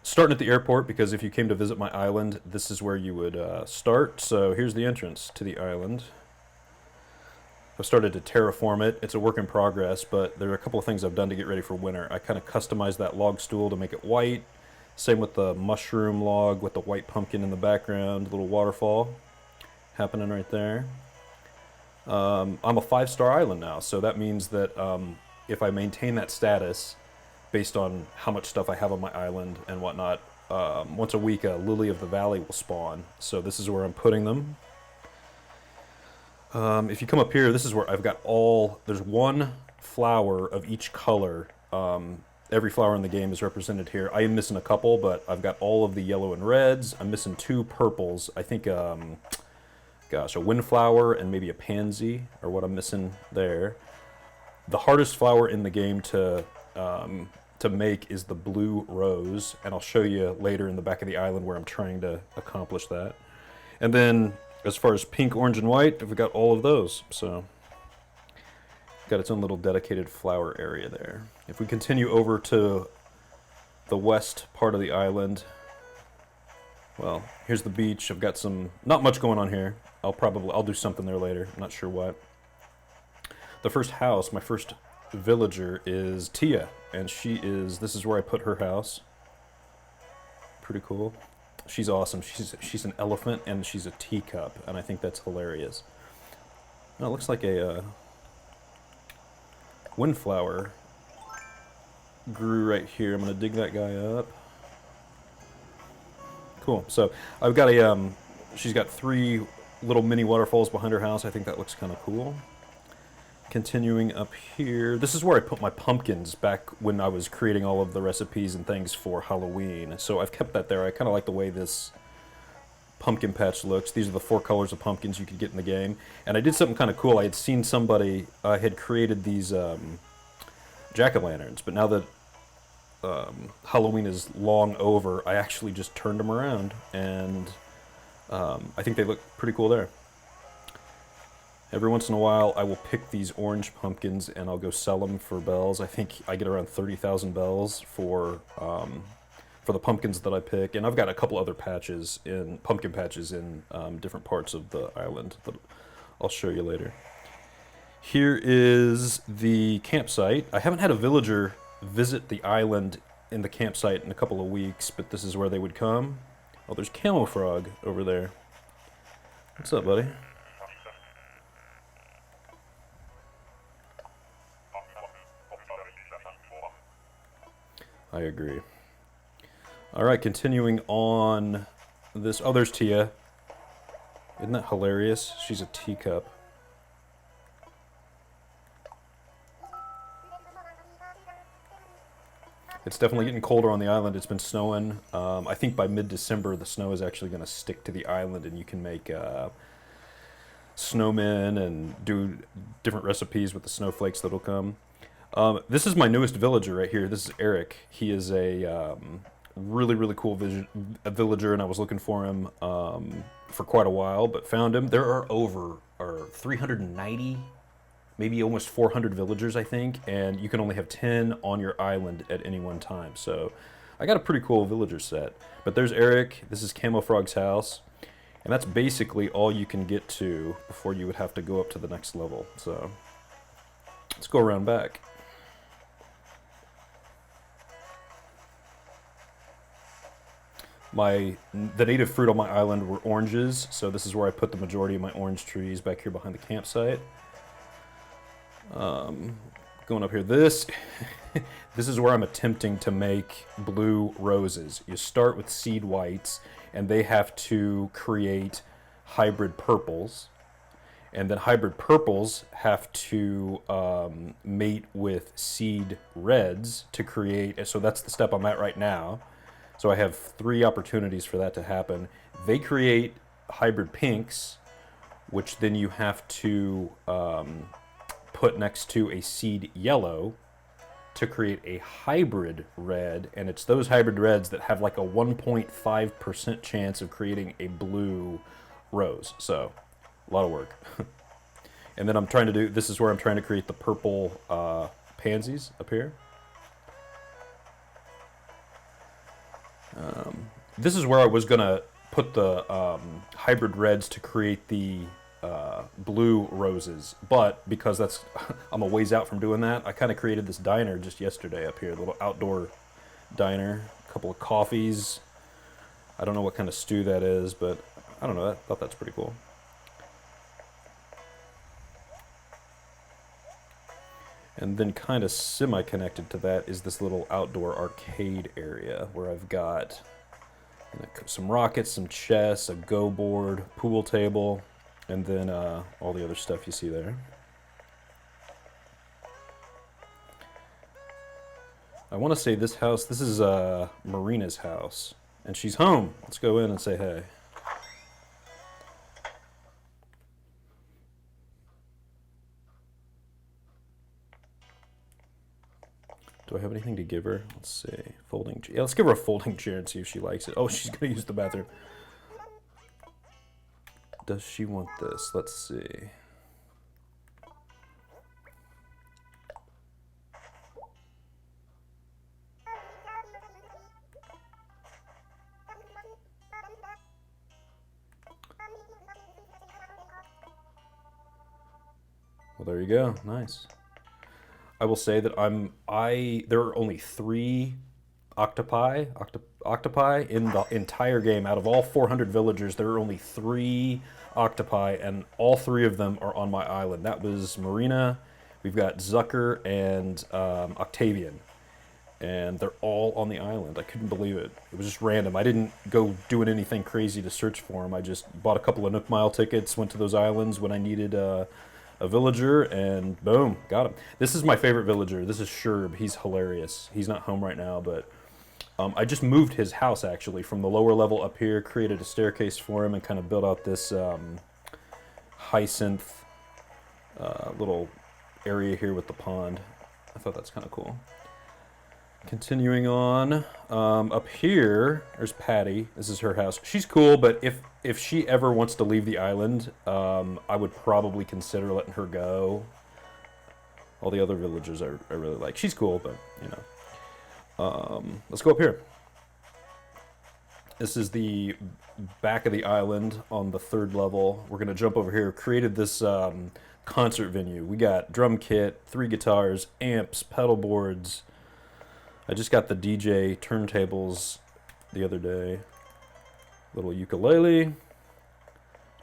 Starting at the airport, because if you came to visit my island, this is where you would start. So here's the entrance to the island. I've started to terraform it. It's a work in progress, but there are a couple of things I've done to get ready for winter. I kind of customized that log stool to make it white. Same with the mushroom log with the white pumpkin in the background, little waterfall happening right there. I'm a 5-star island now, so that means that if I maintain that status based on how much stuff I have on my island and whatnot, once a week a lily of the valley will spawn. So this is where I'm putting them. If you come up here, this is where I've got there's one flower of each color. Every flower in the game is represented here. I am missing a couple, but I've got all of the yellow and reds. I'm missing 2 purples. I think, gosh, a windflower and maybe a pansy are what I'm missing there. The hardest flower in the game to make is the blue rose, and I'll show you later in the back of the island where I'm trying to accomplish that. And then as far as pink, orange, and white, we've got all of those. So got its own little dedicated flower area there. If we continue over to the west part of the island, well, here's the beach. I've got not much going on here. I'll do something there later. I'm not sure what. The first house, my first villager is Tia, and this is where I put her house. Pretty cool. She's awesome. She's an elephant and she's a teacup, and I think that's hilarious. Now it looks like a windflower grew right here. I'm gonna dig that guy up. Cool. So I've got she's got 3 little mini waterfalls behind her house. I think that looks kind of cool. Continuing up here, this is where I put my pumpkins back when I was creating all of the recipes and things for Halloween. So I've kept that there. I kind of like the way this pumpkin patch looks. These are the 4 colors of pumpkins you could get in the game. And I did something kind of cool. I had seen somebody had created these jack-o'-lanterns, but now that Halloween is long over, I actually just turned them around, and I think they look pretty cool there. Every once in a while, I will pick these orange pumpkins and I'll go sell them for bells. I think I get around 30,000 bells for the pumpkins that I pick, and I've got a couple other pumpkin patches in different parts of the island that I'll show you later. Here is the campsite. I haven't had a villager visit the island in the campsite in a couple of weeks, but this is where they would come. Oh, there's Camo Frog over there. What's up, buddy? I agree. All right, continuing on this. Oh, there's Tia. Isn't that hilarious? She's a teacup. It's definitely getting colder on the island. It's been snowing. I think by mid-December, the snow is actually going to stick to the island, and you can make snowmen and do different recipes with the snowflakes that'll come. This is my newest villager right here. This is Eric. He is a really, really cool villager, and I was looking for him for quite a while, but found him. There are over 390, maybe almost 400 villagers, I think, and you can only have 10 on your island at any one time. So I got a pretty cool villager set. But there's Eric. This is Camo Frog's house, and that's basically all you can get to before you would have to go up to the next level. So let's go around back. The native fruit on my island were oranges, so this is where I put the majority of my orange trees, back here behind the campsite. Going up here, this is where I'm attempting to make blue roses. You start with seed whites, and they have to create hybrid purples, and then hybrid purples have to mate with seed reds to create, so that's the step I'm at right now. So I have 3 opportunities for that to happen. They create hybrid pinks, which then you have to put next to a seed yellow to create a hybrid red, and it's those hybrid reds that have like a 1.5% chance of creating a blue rose. So a lot of work. And then this is where I'm trying to create the purple pansies up here. This is where I was gonna put the hybrid reds to create the blue roses, but because that's I'm a ways out from doing that, I kind of created this diner just yesterday up here, a little outdoor diner, a couple of coffees. I don't know what kind of stew that is, but I don't know. I thought that's pretty cool. And then kind of semi-connected to that is this little outdoor arcade area where I've got some rockets, some chess, a go board, pool table, and then all the other stuff you see there. I want to say this house, this is Marina's house, and she's home. Let's go in and say hey. Do I have anything to give her? Let's see. Folding chair. Yeah, let's give her a folding chair and see if she likes it. Oh, she's going to use the bathroom. Does she want this? Let's see. Well, there you go. Nice. I will say that there are only 3 octopi in the entire game. Out of all 400 villagers, there are only 3 octopi, and all 3 of them are on my island. That was Marina, we've got Zucker, and Octavian. And they're all on the island. I couldn't believe it. It was just random. I didn't go doing anything crazy to search for them. I just bought a couple of Nook Mile tickets, went to those islands when I needed a villager, and boom, got him. This is my favorite villager. This is Sherb. He's hilarious. He's not home right now, but I just moved his house actually from the lower level up here, created a staircase for him, and kind of built out this hyacinth little area here with the pond. I thought that's kind of cool. Continuing on, up here, there's Patty. This is her house. She's cool, but if she ever wants to leave the island, I would probably consider letting her go. All the other villagers I really like. She's cool, but, you know. Let's go up here. This is the back of the island on the 3rd level. We're going to jump over here. Created this concert venue. We got drum kit, 3 guitars, amps, pedal boards. I just got the DJ turntables the other day. Little ukulele.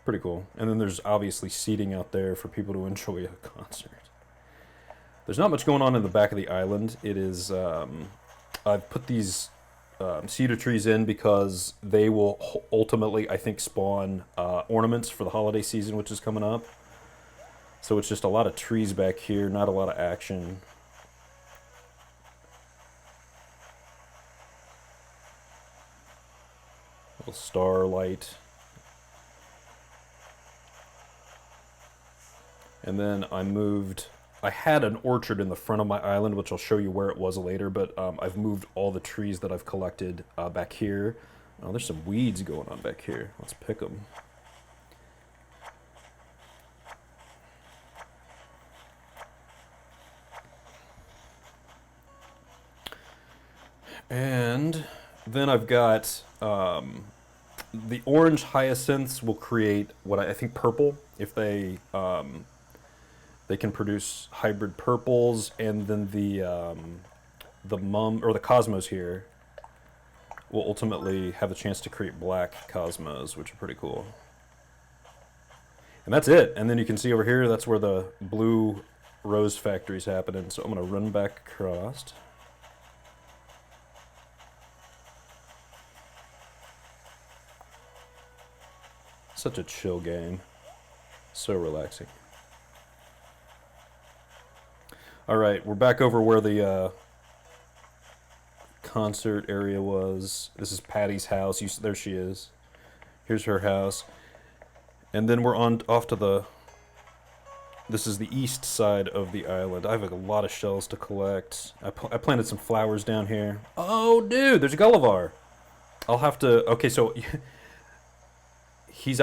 Pretty cool. And then there's obviously seating out there for people to enjoy a concert. There's not much going on in the back of the island. It is, I've put these cedar trees in because they will ultimately, I think, spawn ornaments for the holiday season, which is coming up. So it's just a lot of trees back here, not a lot of action. Starlight. And then I had an orchard in the front of my island, which I'll show you where it was later, but I've moved all the trees that I've collected back here. Oh, there's some weeds going on back here. Let's pick them. And then I've got the orange hyacinths will create what I think purple if they can produce hybrid purples, and then the cosmos here will ultimately have a chance to create black cosmos, which are pretty cool. And that's it. And then you can see over here, that's where the blue rose factory is happening. So I'm going to run back across. Such a chill game. So relaxing. Alright, we're back over where the concert area was. This is Patty's house. There she is. Here's her house. And then we're off to the... This is the east side of the island. I have a lot of shells to collect. I planted some flowers down here. Oh, dude, there's Gullivar. I'll have to... Okay, so... He's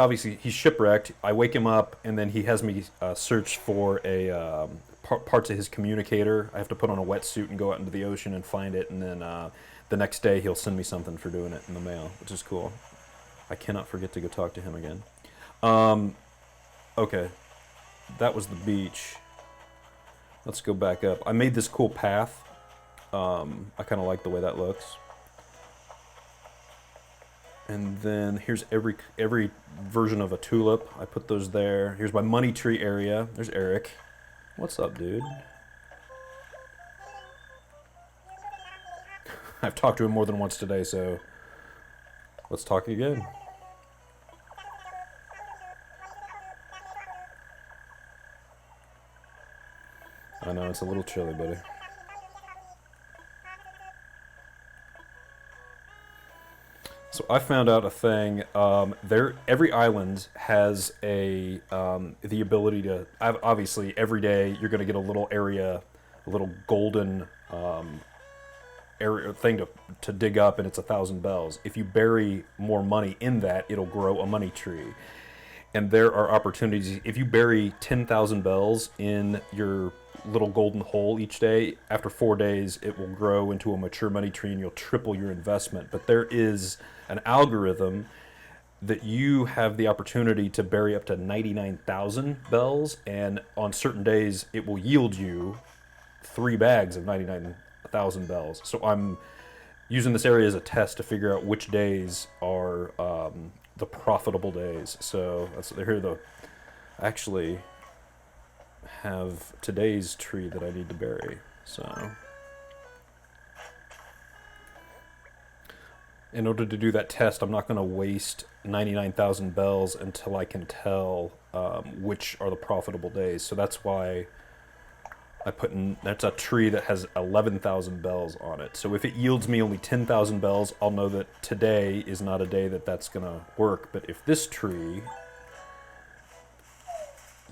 shipwrecked. I wake him up, and then he has me search for parts of his communicator. I have to put on a wetsuit and go out into the ocean and find it, and then the next day he'll send me something for doing it in the mail, which is cool. I cannot forget to go talk to him again. Okay, that was the beach. Let's go back up. I made this cool path. I kind of like the way that looks. And then here's every version of a tulip. I put those there. Here's my money tree area. There's Eric. What's up, dude? I've talked to him more than once today, so let's talk again. I know, it's a little chilly, buddy. So I found out a thing. Every island has the ability to. Obviously, every day you're going to get a little area, a little golden area thing to dig up, and it's 1,000 bells. If you bury more money in that, it'll grow a money tree. And there are opportunities. If you bury 10,000 bells in your little golden hole each day, after 4 days, it will grow into a mature money tree, and you'll triple your investment. But there is an algorithm that you have the opportunity to bury up to 99,000 bells, and on certain days it will yield you 3 bags of 99,000 bells. So I'm using this area as a test to figure out which days are the profitable days. So here I actually have today's tree that I need to bury. So in order to do that test, I'm not going to waste 99,000 bells until I can tell which are the profitable days. So that's why I put in, that's a tree that has 11,000 bells on it. So if it yields me only 10,000 bells, I'll know that today is not a day that's going to work. But if this tree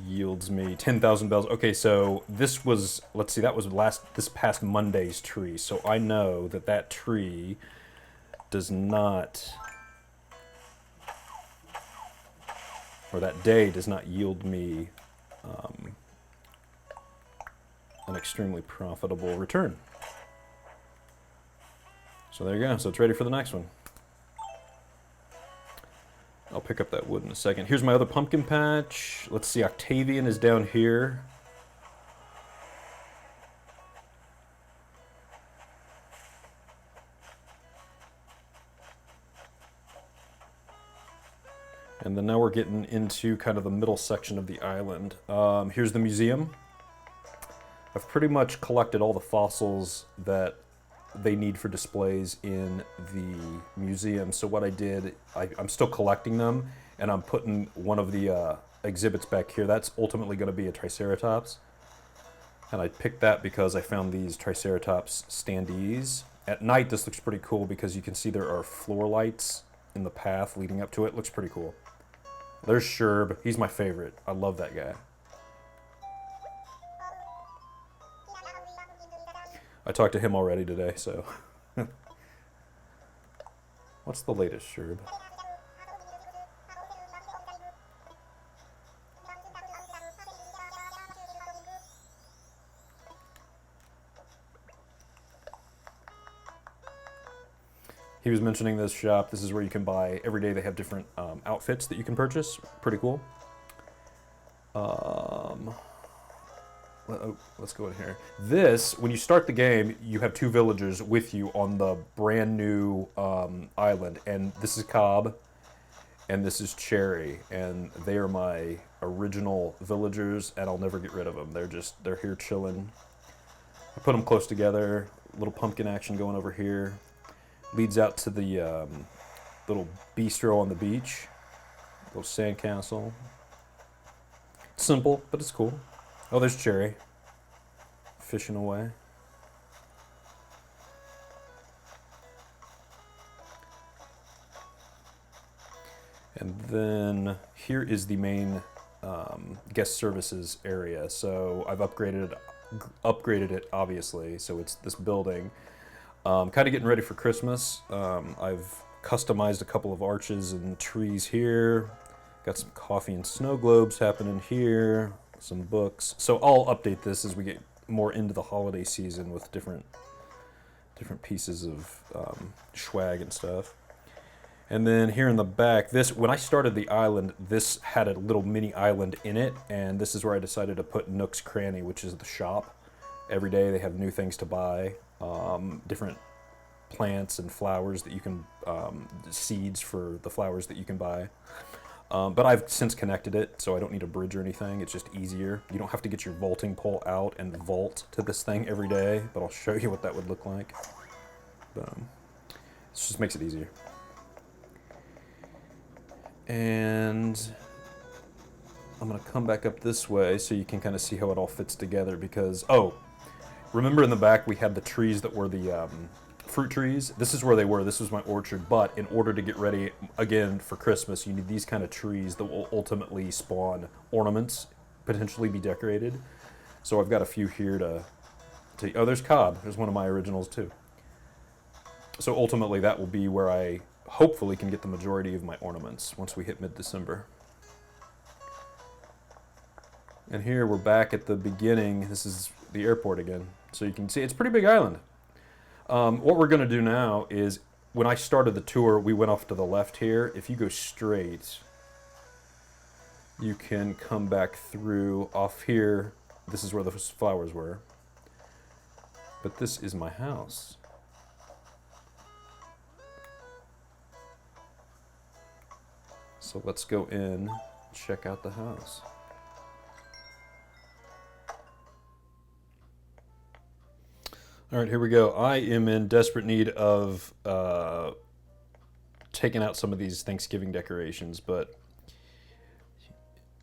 yields me 10,000 bells, okay, so this was, let's see, that was this past Monday's tree. So I know that tree does not, or that day does not yield me an extremely profitable return. So there you go. So it's ready for the next one. I'll pick up that wood in a second. Here's my other pumpkin patch. Let's see, Octavian is down here. And then now we're getting into kind of the middle section of the island. Here's the museum. I've pretty much collected all the fossils that they need for displays in the museum. So what I did, I'm still collecting them, and I'm putting one of the exhibits back here. That's ultimately going to be a Triceratops. And I picked that because I found these Triceratops standees. At night, this looks pretty cool because you can see there are floor lights in the path leading up to it. Looks pretty cool. There's Sherb. He's my favorite. I love that guy. I talked to him already today, so. What's the latest, Sherb? He was mentioning this shop. This is where you can buy, every day they have different outfits that you can purchase. Pretty cool. Let's go in here. This, when you start the game, you have 2 villagers with you on the brand new island. And this is Cobb, and this is Cherry. And they are my original villagers, and I'll never get rid of them. They're here chilling. I put them close together. A little pumpkin action going over here. Leads out to the little bistro on the beach. Little sandcastle. Simple, but it's cool. Oh, there's Cherry. Fishing away. And then here is the main guest services area. So I've upgraded it, obviously. So it's this building. Kind of getting ready for Christmas. I've customized a couple of arches and trees here. Got some coffee and snow globes happening here. Some books. So I'll update this as we get more into the holiday season with different different pieces of swag and stuff. And then here in the back, this, when I started the island, this had a little mini island in it, and this is where I decided to put Nook's Cranny, which is the shop. Every day they have new things to buy, different plants and flowers that you can, seeds for the flowers that you can buy. But I've since connected it, so I don't need a bridge or anything. It's just easier. You don't have to get your vaulting pole out and vault to this thing every day, but I'll show you what that would look like. This just makes it easier. And I'm going to come back up this way so you can kind of see how it all fits together because, oh, remember in the back we had the trees that were the fruit trees? This is where they were. This was my orchard, but in order to get ready, again, for Christmas, you need these kind of trees that will ultimately spawn ornaments, potentially be decorated. So I've got a few here to oh, there's Cobb. There's one of my originals too. So ultimately that will be where I hopefully can get the majority of my ornaments once we hit mid-December. And here we're back at the beginning. This is the airport again. So you can see it's a pretty big island. What we're going to do now is, when I started the tour, we went off to the left here. If you go straight, you can come back through off here. This is where the flowers were. But this is my house. So let's go in and check out the house. All right, here we go. I am in desperate need of taking out some of these Thanksgiving decorations, but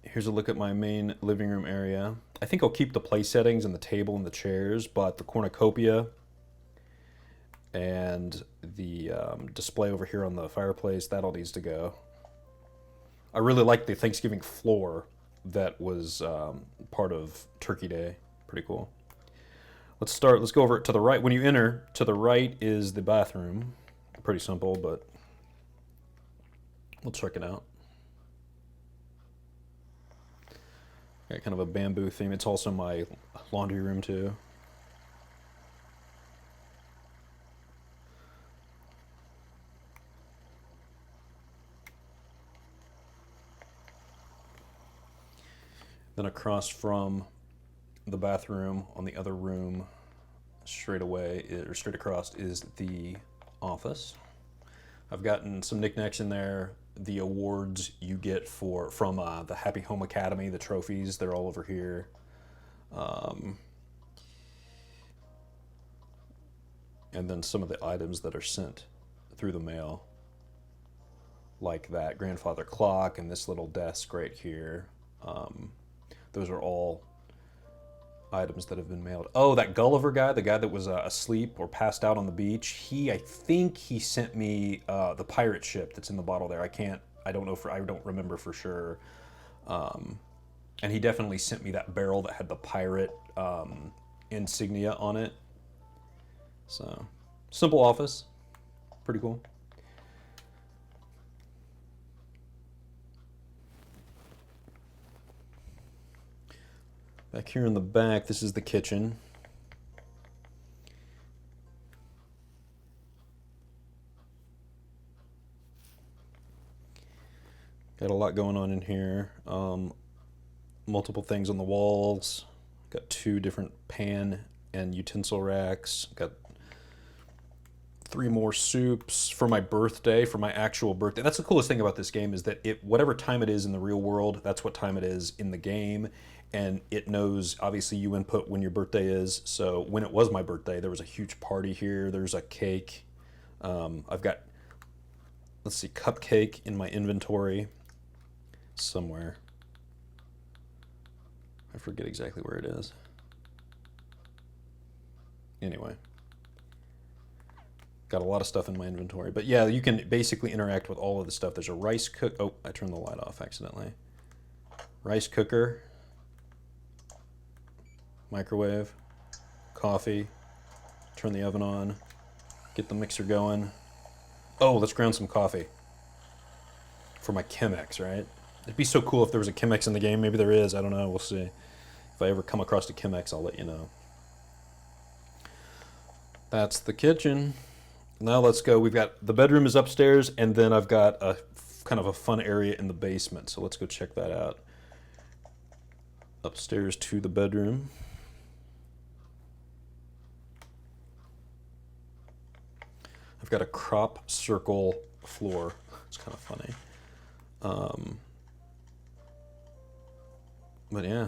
here's a look at my main living room area. I think I'll keep the place settings and the table and the chairs, but the cornucopia and the display over here on the fireplace, that all needs to go. I really like the Thanksgiving floor that was part of Turkey Day. Pretty cool. Let's go over it to the right. When you enter, to the right is the bathroom. Pretty simple, but we'll check it out. Got kind of a bamboo theme. It's also my laundry room too. Then across from the bathroom on the other room, straight across is the office. I've gotten some knickknacks in there. The awards you get from the Happy Home Academy, the trophies, they're all over here. And then some of the items that are sent through the mail, like that grandfather clock and this little desk right here. Those are all items that have been mailed. Oh, that Gulliver guy, the guy that was asleep or passed out on the beach, I think he sent me the pirate ship that's in the bottle there. I don't remember for sure. And he definitely sent me that barrel that had the pirate insignia on it. So, simple office. Pretty cool. Back here in the back, this is the kitchen. Got a lot going on in here. Multiple things on the walls. Got 2 different pan and utensil racks. Got 3 more soups for my birthday, for my actual birthday. That's the coolest thing about this game, is that whatever time it is in the real world, that's what time it is in the game. And it knows, obviously you input when your birthday is. So when it was my birthday, there was a huge party here. There's a cake. I've got, let's see, cupcake in my inventory somewhere. I forget exactly where it is. Anyway. Got a lot of stuff in my inventory. But yeah, you can basically interact with all of the stuff. There's a rice cook. Oh, I turned the light off accidentally. Rice cooker. Microwave. Coffee. Turn the oven on. Get the mixer going. Oh, let's ground some coffee. For my Chemex, right? It'd be so cool if there was a Chemex in the game. Maybe there is. I don't know. We'll see. If I ever come across a Chemex, I'll let you know. That's the kitchen. Now let's go. We've got the bedroom is upstairs, and then I've got a kind of a fun area in the basement. So let's go check that out. Upstairs to the bedroom. I've got a crop circle floor. It's kind of funny. But yeah.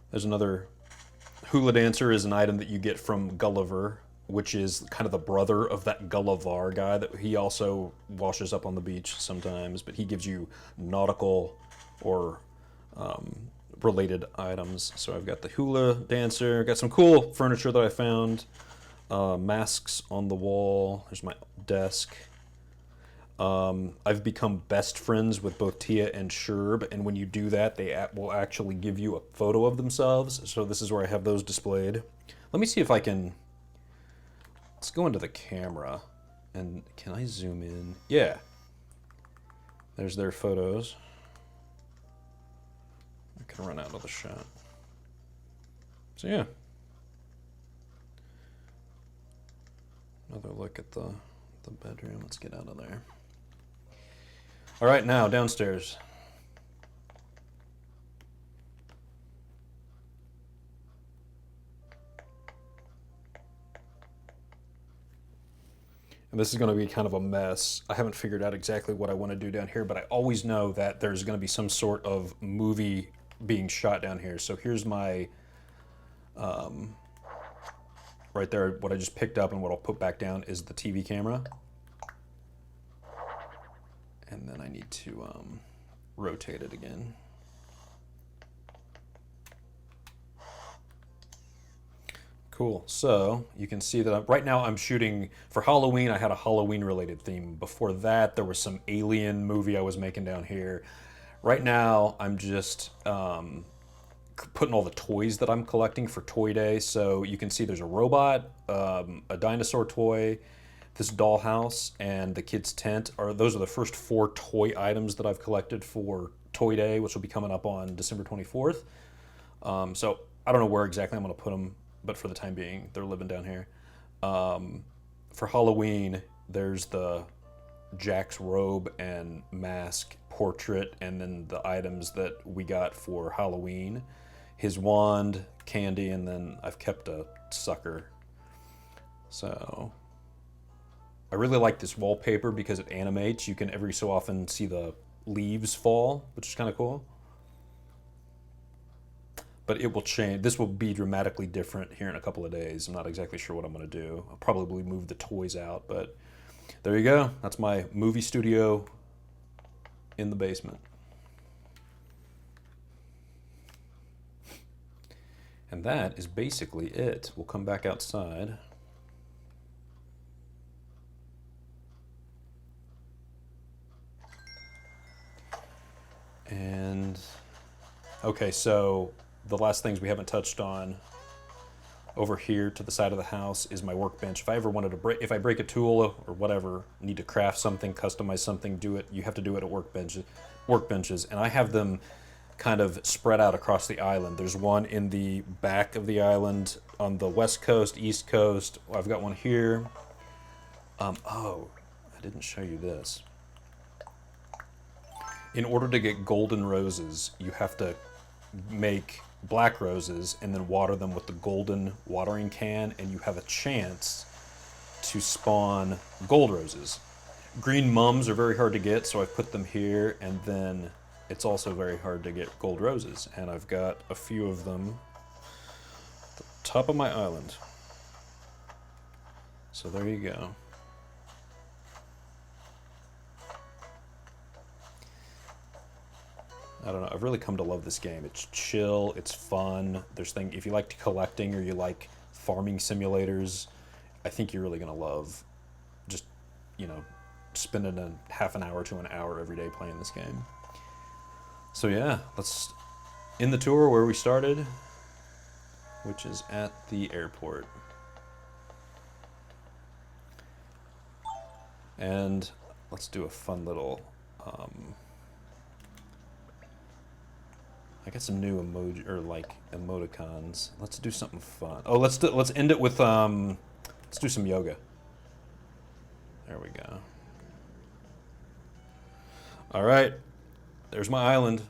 There's another hula dancer is an item that you get from Gulliver, which is kind of the brother of that Gullivar guy that he also washes up on the beach sometimes, but he gives you nautical or related items. So I've got the hula dancer, got some cool furniture that I found, masks on the wall. There's my desk. I've become best friends with both Tia and Sherb, and when you do that, they will actually give you a photo of themselves. So this is where I have those displayed. Let me see if I can. Let's go into the camera, and can I zoom in? Yeah. There's their photos. I can run out of the shot. So yeah. Another look at the bedroom. Let's get out of there. All right, now downstairs. And this is going to be kind of a mess. I haven't figured out exactly what I want to do down here, but I always know that there's going to be some sort of movie being shot down here. So here's my, right there, what I just picked up and what I'll put back down is the TV camera. And then I need to rotate it again. Cool. So you can see that right now I'm shooting for Halloween. I had a Halloween related theme. Before that, there was some alien movie I was making down here. Right now, I'm just putting all the toys that I'm collecting for Toy Day. So you can see there's a robot, a dinosaur toy, this dollhouse, and the kids' tent. Those are the first 4 toy items that I've collected for Toy Day, which will be coming up on December 24th. So I don't know where exactly I'm going to put them, but for the time being, they're living down here. For Halloween, there's the Jack's robe and mask portrait, and then the items that we got for Halloween. His wand, candy, and then I've kept a sucker. So I really like this wallpaper because it animates. You can every so often see the leaves fall, which is kind of cool. But it will change. This will be dramatically different here in a couple of days. I'm not exactly sure what I'm going to do. I'll probably move the toys out, but there you go. That's my movie studio in the basement. And that is basically it. We'll come back outside. And okay, so the last things we haven't touched on over here to the side of the house is my workbench. If I ever wanted to if I break a tool or whatever, need to craft something, customize something, do it, you have to do it at workbenches. And I have them kind of spread out across the island. There's one in the back of the island on the west coast, east coast. I've got one here. Oh, I didn't show you this. In order to get golden roses, you have to make black roses and then water them with the golden watering can, and you have a chance to spawn gold roses. Green mums are very hard to get, so I've put them here, and then it's also very hard to get gold roses, and I've got a few of them at the top of my island. So there you go. I don't know. I've really come to love this game. It's chill. It's fun. If you like collecting or you like farming simulators, I think you're really gonna love just, spending a half an hour to an hour every day playing this game. So yeah, let's end the tour where we started, which is at the airport. And let's do a fun little. got some new emoji or like emoticons. Let's do something fun. Oh, let's end it with let's do some yoga. There we go. All right, there's my island.